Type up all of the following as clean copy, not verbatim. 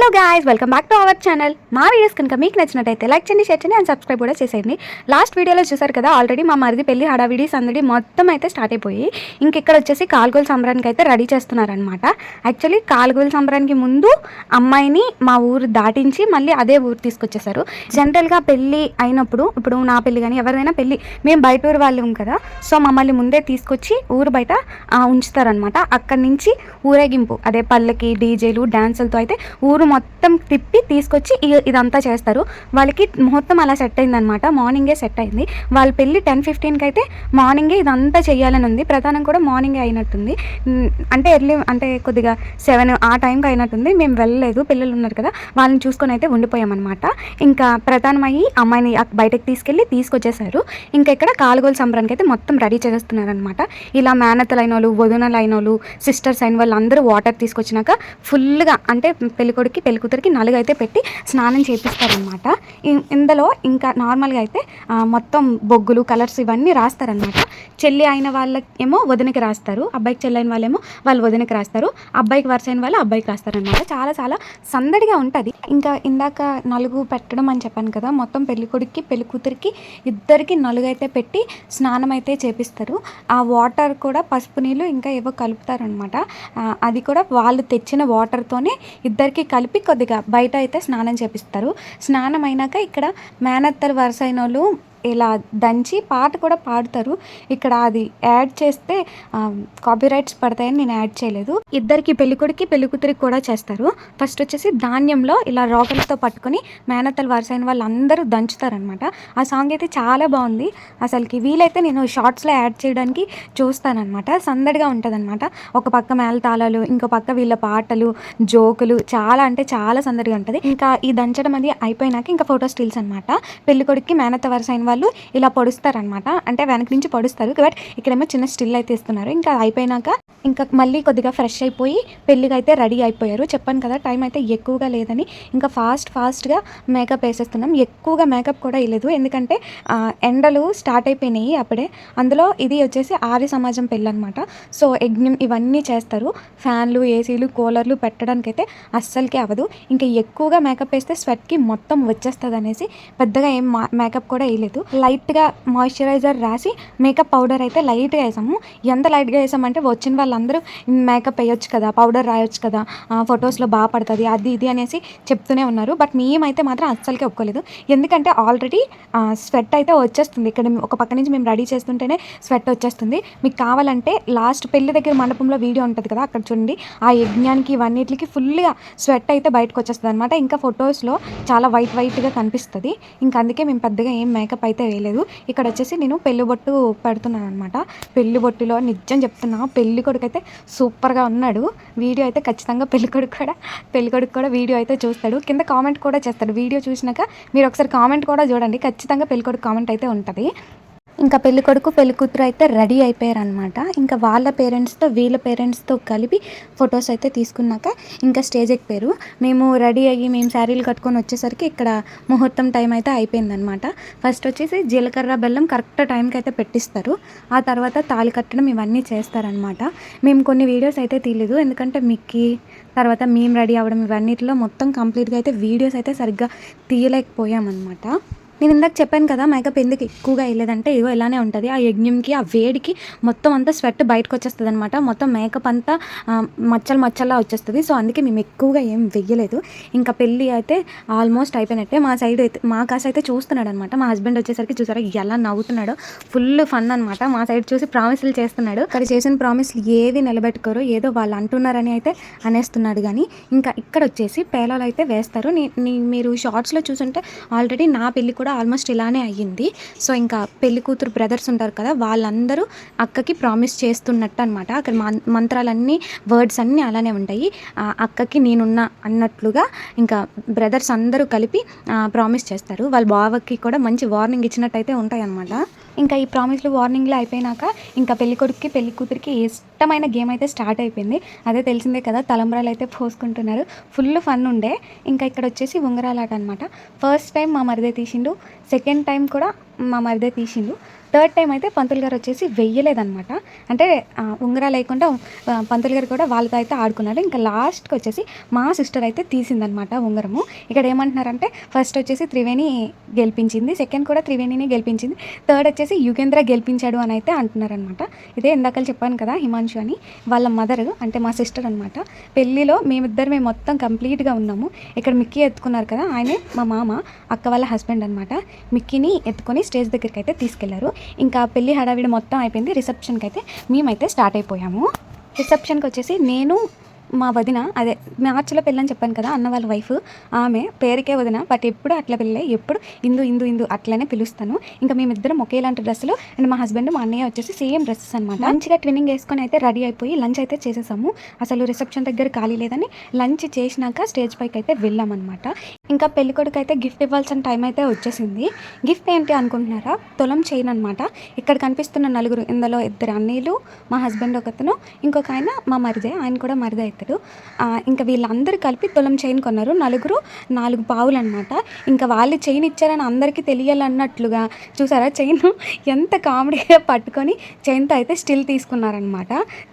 Hello guys, welcome back to our channel. మా videos కనుక మీకు నచ్చినట్టయితే లైక్ చేయండి, షేర్ చేయండి అండ్ సబ్స్క్రైబ్ కూడా చేసేయండి. లాస్ట్ వీడియోలో చూసారు కదా, ఆల్రెడీ మా మరిది పెళ్లి హడావిడి సందడి మొత్తం అయితే స్టార్ట్ అయిపోయి ఇక్కడ వచ్చేసి కాలుగోల సంబరానికి అయితే రెడీ చేస్తున్నారనమాట. యాక్చువల్లీ కాలుగోల సంబరానికి ముందు అమ్మాయిని మా ఊరు దాటించి మళ్ళీ అదే ఊరు తీసుకొచ్చేసారు. జనరల్గా పెళ్ళి అయినప్పుడు, ఇప్పుడు నా పెళ్ళి కానీ ఎవరైనా పెళ్ళి మేము బయట ఊరు వాళ్ళం కదా, సో మమ్మల్ని ముందే తీసుకొచ్చి ఊరు బయట ఉంచుతారనమాట. అక్కడి నుంచి ఊరేగింపు, అదే పల్లకి డీజేలు డ్యాన్సులతో అయితే ఊరు మొత్తం తిప్పి తీసుకొచ్చి ఇదంతా చేస్తారు. వాళ్ళకి ముహూర్తం అలా సెట్ అయిందనమాట. మార్నింగే సెట్ అయింది. వాళ్ళ పెళ్ళి 10:15కి అయితే మార్నింగే ఇదంతా చేయాలని ఉంది. ప్రధానం కూడా మార్నింగే అయినట్టుంది. అంటే ఎర్లీ అంటే కొద్దిగా 7 ఆ టైంకి అయినట్టుంది. మేము వెళ్ళలేదు, పిల్లలు ఉన్నారు కదా, వాళ్ళని చూసుకొని అయితే ఉండిపోయామన్నమాట. ఇంకా ప్రధానం అయ్యి అమ్మాయిని బయటకు తీసుకొచ్చేసారు. ఇంకా ఇక్కడ కాలుగోల సంబరానికి అయితే మొత్తం రెడీ చేస్తున్నారనమాట. ఇలా మేనత్తలు అయిన వాళ్ళు, వదినలు అయిన వాళ్ళు, సిస్టర్స్ అయిన వాళ్ళు అందరూ వాటర్ తీసుకొచ్చినాక ఫుల్గా అంటే పెళ్ళికొడుకి పెళ్ళికూతురికి నలుగైతే పెట్టి స్నానం చేపిస్తారనమాట. ఇందులో ఇంకా నార్మల్గా అయితే మొత్తం బొగ్గులు కలర్స్ ఇవన్నీ రాస్తారనమాట. చెల్లి అయిన వాళ్ళకేమో వదినకి రాస్తారు, అబ్బాయికి చెల్లి అయిన వాళ్ళేమో వాళ్ళు వదినకి రాస్తారు, అబ్బాయికి వరుస అయిన వాళ్ళు అబ్బాయికి రాస్తారనమాట. చాలా చాలా సందడిగా ఉంటుంది. ఇంకా ఇందాక నలుగు పెట్టడం అని చెప్పాను కదా, మొత్తం పెళ్ళికొడుకి పెళ్ళికూతురికి ఇద్దరికి నలుగైతే పెట్టి స్నానం అయితే చేపిస్తారు. ఆ వాటర్ కూడా పసుపు నీళ్ళు ఇంకా ఏవో కలుపుతారనమాట. అది కూడా వాళ్ళు తెచ్చిన వాటర్తోనే ఇద్దరికి కలిపి కొద్దిగా బయట అయితే స్నానం చేపిస్తారు. స్నానం అయినాక ఇక్కడ మేనత్తలు వరుస అయిన వాళ్ళు ఇలా దంచి పాట కూడా పాడతారు. ఇక్కడ అది యాడ్ చేస్తే కాపీరైట్స్ పడతాయని నేను యాడ్ చేయలేదు. ఇద్దరికి పెళ్ళికొడికి పెళ్ళికూతురికి కూడా చేస్తారు. ఫస్ట్ వచ్చేసి ధాన్యంలో ఇలా రోకలతో పట్టుకొని మేనత్తలు వరుసైన వాళ్ళందరూ దంచుతారనమాట. ఆ సాంగ్ అయితే చాలా బాగుంది. అసలుకి వీలైతే నేను షార్ట్స్లో యాడ్ చేయడానికి చూస్తానమాట. సందడిగా ఉంటుంది అనమాట. ఒక పక్క మేళతాళాలు, ఇంకో పక్క వీళ్ళ పాటలు, జోకులు, చాలా అంటే చాలా సందడిగా ఉంటుంది. ఇంకా ఈ దంచడం అది అయిపోయినాక ఇంకా ఫోటో స్టిల్స్ అనమాట. పెళ్ళికొడికి మేనత్త వరుసైన వాళ్ళు ఇలా పొడుస్తారనమాట. అంటే వెనక నుంచి పొడుస్తారు, బట్ ఇక్కడేమో చిన్న స్టిల్ అయితే ఇస్తున్నారు. ఇంకా అయిపోయినాక ఇంకా మళ్ళీ కొద్దిగా ఫ్రెష్ అయిపోయి పెళ్ళికి అయితే రెడీ అయిపోయారు. చెప్పాను కదా టైం అయితే ఎక్కువగా లేదని. ఇంకా ఫాస్ట్గా మేకప్ వేసేస్తున్నాం. ఎక్కువగా మేకప్ కూడా వేయలేదు, ఎందుకంటే ఎండలు స్టార్ట్ అయిపోయినాయి అప్పుడే. అందులో ఇది వచ్చేసి ఆర్య సమాజం పెళ్ళి అనమాట. సో యజ్ఞం ఇవన్నీ చేస్తారు. ఫ్యాన్లు, ఏసీలు, కూలర్లు పెట్టడానికి అయితే అస్సలకే అవ్వదు. ఇంకా ఎక్కువగా మేకప్ వేస్తే స్వెట్కి మొత్తం వచ్చేస్తుంది అనేసి పెద్దగా ఏం మేకప్ కూడా వేయలేదు. లైట్గా మాయిశ్చరైజర్ రాసి మేకప్ పౌడర్ అయితే లైట్గా వేసాము. ఎంత లైట్గా వేసామంటే వచ్చిన వాళ్ళందరూ మేకప్ వేయొచ్చు కదా, పౌడర్ రాయొచ్చు కదా, ఫొటోస్లో బాగా పడుతుంది, అది ఇది అనేసి చెప్తూనే ఉన్నారు. బట్ మేమైతే మాత్రం అస్సలకే ఒప్పుకోలేదు. ఎందుకంటే ఆల్రెడీ స్వెట్ అయితే వచ్చేస్తుంది. ఇక్కడ ఒక పక్క నుంచి మేము రెడీ చేస్తుంటేనే స్వెట్ వచ్చేస్తుంది. మీకు కావాలంటే లాస్ట్ పెళ్లి దగ్గర మండపంలో వీడియో ఉంటుంది కదా, అక్కడ చూడండి. ఆ యజ్ఞానికి ఇవన్నిటికి ఫుల్గా స్వెట్ అయితే బయటకు వచ్చేస్తుంది అనమాట. ఇంకా ఫొటోస్లో చాలా వైట్గా కనిపిస్తుంది. ఇంకా అందుకే మేము పెద్దగా ఏం మేకప్ అయితే వేయలేదు. ఇక్కడ వచ్చేసి నేను పెళ్లి బొట్టు పెడుతున్నాను అనమాట. పెళ్లి బొట్టులో నిజం చెప్తున్నా, పెళ్లి కొడుకు అయితే సూపర్గా ఉన్నాడు. వీడియో అయితే ఖచ్చితంగా పెళ్ళికొడుకు కూడా వీడియో అయితే చూస్తాడు, కింద కామెంట్ కూడా చేస్తాడు. వీడియో చూసినాక మీరు ఒకసారి కామెంట్ కూడా చూడండి, ఖచ్చితంగా పెళ్ళికొడుకు కామెంట్ అయితే ఉంటుంది. ఇంకా పెళ్ళికొడుకు పెళ్ళికూతురు అయితే రెడీ అయిపోయారు అనమాట. ఇంకా వాళ్ళ పేరెంట్స్తో వీళ్ళ పేరెంట్స్తో కలిపి ఫొటోస్ అయితే తీసుకున్నాక ఇంకా స్టేజ్ ఎక్కిపోయారు. మేము రెడీ అయ్యి మేము శారీలు కట్టుకొని వచ్చేసరికి ఇక్కడ ముహూర్తం టైం అయితే అయిపోయిందనమాట. ఫస్ట్ వచ్చేసి జీలకర్ర బెల్లం కరెక్ట్ టైంకి అయితే పెట్టిస్తారు. ఆ తర్వాత తాళి కట్టడం ఇవన్నీ చేస్తారనమాట. మేము కొన్ని వీడియోస్ అయితే తీయలేదు, ఎందుకంటే మిక్కి తర్వాత మేము రెడీ అవ్వడం ఇవన్నిటిలో మొత్తం కంప్లీట్గా అయితే వీడియోస్ అయితే సరిగ్గా తీయలేకపోయామన్నమాట. నేను ఇందాక చెప్పాను కదా మేకప్ ఎందుకు ఎక్కువగా వేయలేదంటే, ఇగో ఇలానే ఉంటుంది. ఆ యజ్ఞంకి ఆ వేడికి మొత్తం అంతా స్వెట్ బయటకు వచ్చేస్తుంది అనమాట. మొత్తం మేకప్ అంతా మచ్చల్లా వచ్చేస్తుంది. సో అందుకే మేము ఎక్కువగా ఏం వెయ్యలేదు. ఇంకా పెళ్ళి అయితే ఆల్మోస్ట్ అయిపోయినట్టే. మా సైడ్ అయితే మా కాస అయితే చూస్తున్నాడు అనమాట. మా హస్బెండ్ వచ్చేసరికి చూసారా ఎలా నవ్వుతున్నాడో, ఫుల్ ఫన్ అనమాట. మా సైడ్ చూసి ప్రామిస్లు చేస్తున్నాడు. అక్కడ చేసిన ప్రామిస్లు ఏవి నిలబెట్టుకోరు, ఏదో వాళ్ళు అంటున్నారని అయితే అనేస్తున్నాడు. కానీ ఇంకా ఇక్కడ వచ్చేసి పేలాలు అయితే వేస్తారు. మీరు షార్ట్స్లో చూసుంటే ఆల్రెడీ నా పెళ్ళి కూడా ఆల్మోస్ట్ ఇలానే అయ్యింది. సో ఇంకా పెళ్లి కూతురు బ్రదర్స్ ఉంటారు కదా, వాళ్ళందరూ అక్కకి ప్రామిస్ చేస్తున్నట్టు అనమాట. అక్కడ మంత్రాలన్నీ వర్డ్స్ అన్నీ అలానే ఉంటాయి. అక్కకి నేనున్నా అన్నట్లుగా ఇంకా బ్రదర్స్ అందరూ కలిపి ప్రామిస్ చేస్తారు. వాళ్ళ బావకి కూడా మంచి వార్నింగ్ ఇచ్చినట్టయితే ఉంటాయి అనమాట. ఇంకా ఈ ప్రామిస్లు వార్నింగ్లు అయిపోయినాక ఇంకా పెళ్ళికొడుకుకి పెళ్ళికూతురికి ఇష్టమైన గేమ్ అయితే స్టార్ట్ అయిపోయింది. అదే తెలిసిందే కదా, తలంబ్రాలు అయితే పోసుకుంటున్నారు. ఫుల్ ఫన్ ఉండే. ఇంకా ఇక్కడ వచ్చేసి ఉంగరాలాట అనమాట. ఫస్ట్ టైం మా మరిదే తీసిండు, సెకండ్ టైం కూడా మా మరిదే తీసిండు. థర్డ్ టైం అయితే పంతులు గారు వచ్చేసి వెయ్యలేదనమాట. అంటే ఉంగరాలు లేకుండా పంతులు గారు కూడా వాళ్ళతో అయితే ఆడుకున్నారు. ఇంకా లాస్ట్కి వచ్చేసి మా సిస్టర్ అయితే తీసిందనమాట ఉంగరము. ఇక్కడ ఏమంటున్నారంటే ఫస్ట్ వచ్చేసి త్రివేణి గెలిపించింది, సెకండ్ కూడా త్రివేణిని గెలిపించింది, థర్డ్ వచ్చేసి యుగేంద్ర గెలిపించాడు అని అయితే అంటున్నారనమాట. ఇదే ఇందాక చెప్పాను కదా హిమాంశు అని, వాళ్ళ మదర్ అంటే మా సిస్టర్ అనమాట. పెళ్ళిలో మేము మొత్తం కంప్లీట్గా ఉన్నాము. ఇక్కడ మిక్కీ ఎత్తుకున్నారు కదా, ఆయనే మా మామ అక్క వాళ్ళ హస్బెండ్ అనమాట. మిక్కీని ఎత్తుకొని స్టేజ్ దగ్గరికి అయితే తీసుకెళ్లారు. ఇంకా పెళ్లి హడావిడి మొత్తం అయిపోయింది. రిసెప్షన్కి అయితే మేమైతే స్టార్ట్ అయిపోయాము. రిసెప్షన్కి వచ్చేసి నేను, మా వదిన, అదే మార్చిలో పెళ్ళని చెప్పాను కదా అన్న వాళ్ళ వైఫ్, ఆమె పేరుకే వదిన, బట్ ఎప్పుడు అట్లా పెళ్ళే, ఎప్పుడు ఇందు అట్లనే పిలుస్తాను. ఇంకా మేమిద్దరం ఒకేలాంటి డ్రెస్సులు, అండ్ మా హస్బెండ్ మా అన్నయ్య వచ్చేసి సేమ్ డ్రెస్సెస్ అనమాట. మంచిగా ట్విన్నింగ్ వేసుకొని అయితే రెడీ అయిపోయి లంచ్ అయితే చేసేసాము. అసలు రిసెప్షన్ దగ్గర ఖాళీ లేదని లంచ్ చేసినాక స్టేజ్ పైకి అయితే వెళ్ళామన్నమాట. ఇంకా పెళ్లి కొడుకు అయితే గిఫ్ట్ ఇవ్వాల్సిన టైం అయితే వచ్చేసింది. గిఫ్ట్ ఏంటి అనుకుంటున్నారా? తులం చైన్ అనమాట. ఇక్కడ కనిపిస్తున్న నలుగురు, ఇందులో 2 అన్నయ్యలు, మా హస్బెండ్ ఒకతను, ఇంకొక ఆయన మా మరిదే, ఆయన కూడా మరిదే అవుతాడు. ఇంకా వీళ్ళందరూ కలిపి తులం చైన్ కొన్నారు. నలుగురు 4 పావులు అనమాట. ఇంకా వాళ్ళు చైన్ ఇచ్చారని అందరికీ తెలియాలన్నట్లుగా చూసారా చైన్ ఎంత కామెడీగా పట్టుకొని చైన్తో అయితే స్టిల్ తీసుకున్నారనమాట.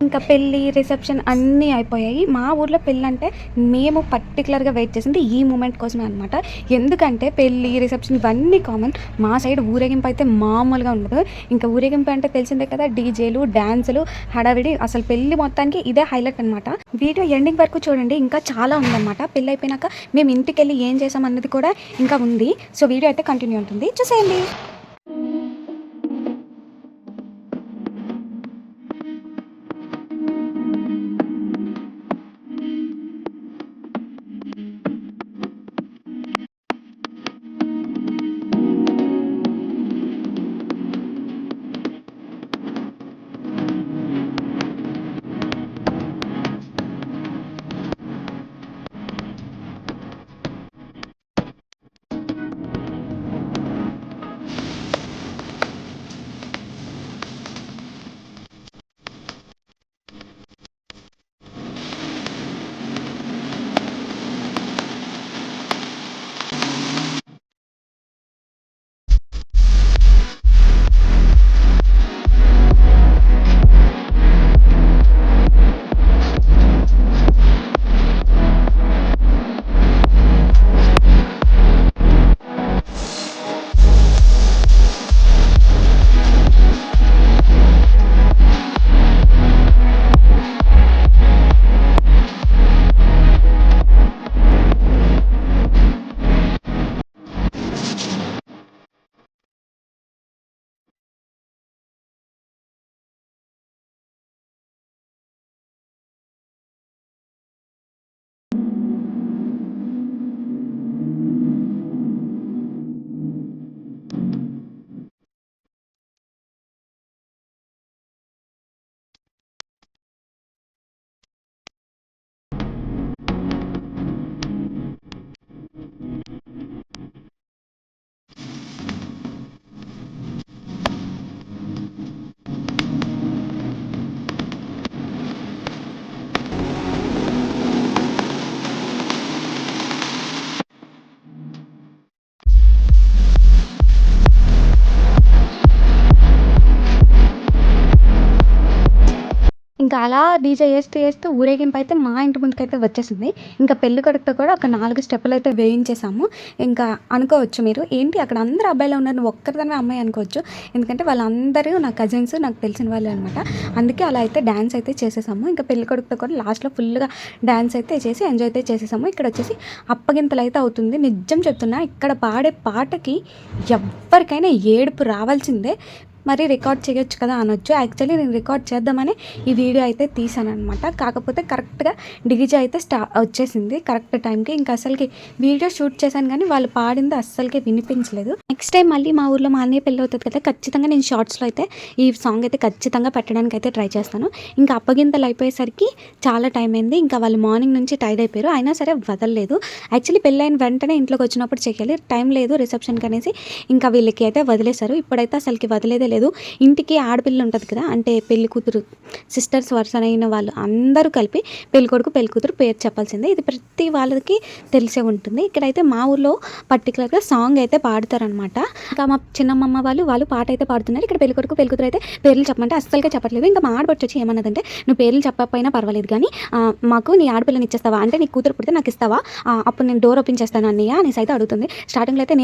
ఇంకా పెళ్ళి రిసెప్షన్ అన్నీ అయిపోయాయి. మా ఊర్లో పెళ్ళి అంటే మేము పర్టికులర్గా వెయిట్ చేసింది ఈ మూమెంట్ కోసమే అనమాట. ఎందుకంటే పెళ్ళి రిసెప్షన్ ఇవన్నీ కామన్, మా సైడ్ ఊరేగింపు అయితే మామూలుగా ఉండదు. ఇంకా ఊరేగింపు అంటే తెలిసిందే కదా, డీజేలు, డ్యాన్సులు, హడావిడి, అసలు పెళ్ళి మొత్తానికి ఇదే హైలైట్ అనమాట. వీడియో ఎండింగ్ వరకు చూడండి, ఇంకా చాలా ఉందన్నమాట. పెళ్ళి అయిపోయినాక మేము ఇంటికి వెళ్ళి ఏం చేసాం అన్నది కూడా ఇంకా ఉంది. సో వీడియో అయితే కంటిన్యూ ఉంటుంది, చూసేయండి. ఇంకా అలా డీజే వేస్తూ ఊరేగింపు అయితే మా ఇంటి ముందుకైతే వచ్చేసింది. ఇంకా పెళ్లి కొడుకుతో కూడా ఒక 4 స్టెప్పులు అయితే వేయించేసాము. ఇంకా అనుకోవచ్చు మీరు, ఏంటి అక్కడ అందరు అబ్బాయిలు ఉన్నారు, నువ్వు ఒక్కరిదానివే అమ్మాయి అనుకోవచ్చు. ఎందుకంటే వాళ్ళందరూ నా కజిన్స్, నాకు తెలిసిన వాళ్ళే అనమాట. అందుకే అలా అయితే డ్యాన్స్ అయితే చేసేసాము. ఇంకా పెళ్లి కొడుకుతో కూడా లాస్ట్లో ఫుల్గా డ్యాన్స్ అయితే చేసి ఎంజాయ్ అయితే చేసేసాము. ఇక్కడ వచ్చేసి అప్పగింతలు అయితే అవుతుంది. నిజం చెప్తున్నా, ఇక్కడ పాడే పాటకి ఎవరికైనా ఏడుపు రావాల్సిందే. మరి రికార్డ్ చేయొచ్చు కదా అనొచ్చు. యాక్చువల్లీ నేను రికార్డ్ చేద్దామని ఈ వీడియో అయితే తీసాను అనమాట. కాకపోతే కరెక్ట్గా డీజే అయితే వచ్చేసింది కరెక్ట్ టైంకి. ఇంకా అసలుకి వీడియో షూట్ చేశాను కానీ వాళ్ళు పాడింది అస్సలకి వినిపించలేదు. నెక్స్ట్ టైం మళ్ళీ మా ఊర్లో మా అన్నయ్య పెళ్ళి అవుతుంది కదా, ఖచ్చితంగా నేను షార్ట్స్లో అయితే ఈ సాంగ్ అయితే ఖచ్చితంగా పెట్టడానికి అయితే ట్రై చేస్తాను. ఇంకా అప్పగింతలు అయిపోయేసరికి చాలా టైం అయింది. ఇంకా వాళ్ళు మార్నింగ్ నుంచి టైర్డ్ అయిపోయారు, అయినా సరే వదలలేదు. యాక్చువల్లీ పెళ్ళైన వెంటనే ఇంట్లోకి వచ్చినప్పుడు చెయ్యాలి, టైం లేదు రిసెప్షన్కి అనేసి ఇంకా వీళ్ళకి అయితే వదిలేశారు. ఇప్పుడైతే అసలుకి వదిలేదే చేయలేదు. ఇంటికి ఆడపిల్ల ఉంటుంది కదా, అంటే పెళ్లి కూతురు సిస్టర్స్ వరుసనైన వాళ్ళు అందరూ కలిపి పెళ్ళికొడుకు పెళ్ళికూతురు పేరు చెప్పాల్సిందే. ఇది ప్రతి వాళ్ళకి తెలిసే ఉంటుంది. ఇక్కడైతే మా ఊర్లో పర్టికులర్గా సాంగ్ అయితే పాడతారనమాట. ఇంకా మా చిన్నమ్మమ్మ వాళ్ళు పాట అయితే పాడుతున్నారు. ఇక్కడ పెళ్ళికొడుకు పెళ్ళికూతురు అయితే పేర్లు చెప్పమంటే అస్సలుగా చెప్పట్లేదు. ఇంకా మా ఆడపడుచు వచ్చి ఏమన్నదంటే, నువ్వు పేర్లు చెప్పకపోయినా పర్వాలేదు కానీ మాకు నీ ఆడపిల్లని ఇచ్చేస్తావా, అంటే నీ కూతురు పుడితే నాకు ఇస్తావా, అప్పుడు నేను డోర్ ఓపెన్ చేస్తాను అన్నయ్య అనేసి అయితే అడుగుతుంది. స్టార్టింగ్లో అయితే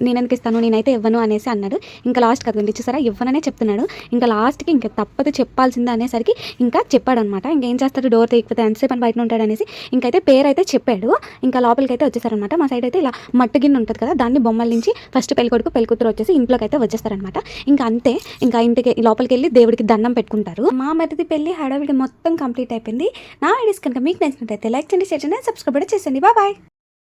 నేనెందుకు ఇస్తాను, నేనైతే ఇవ్వను అనేసి అన్నాడు. ఇంకా లాస్ట్ కదండి చూసారా, ఇవ్వననే చెప్తున్నాడు. ఇంకా లాస్ట్కి ఇంకా తప్పదు చెప్పాల్సిందే అనేసరికి ఇంకా చెప్పాడనమాట. ఇంకేం చేస్తాడు, డోర్ తీయకపోతే ఎంతసేపు అని బయట ఉంటాడు అనేసి ఇంకైతే పేరు అయితే చెప్పాడు. ఇంకా లోపలికి అయితే వచ్చేసారనమాట. మా సైడ్ అయితే ఇలా మట్టి గిన్నె ఉంటుంది కదా, దాన్ని బొమ్మల నుంచి ఫస్ట్ పెళ్ళికొడుకు పెళ్ళికూతురు వచ్చేసి ఇంట్లోకి అయితే వచ్చేస్తారనమాట. ఇంకా అంతే, ఇంకా ఇంటికి లోపలికి వెళ్ళి దేవుడికి దండం పెట్టుకుంటారు. మా మరిది పెళ్లి హడావిడి మొత్తం కంప్లీట్ అయిపోయింది. నా వీడియోస్ కనుక మీకు నచ్చినట్లయితే లైక్ చేయండి, షేర్ చేయండి, సబ్స్క్రైబ్ కూడా చేసేయండి. బాయ్.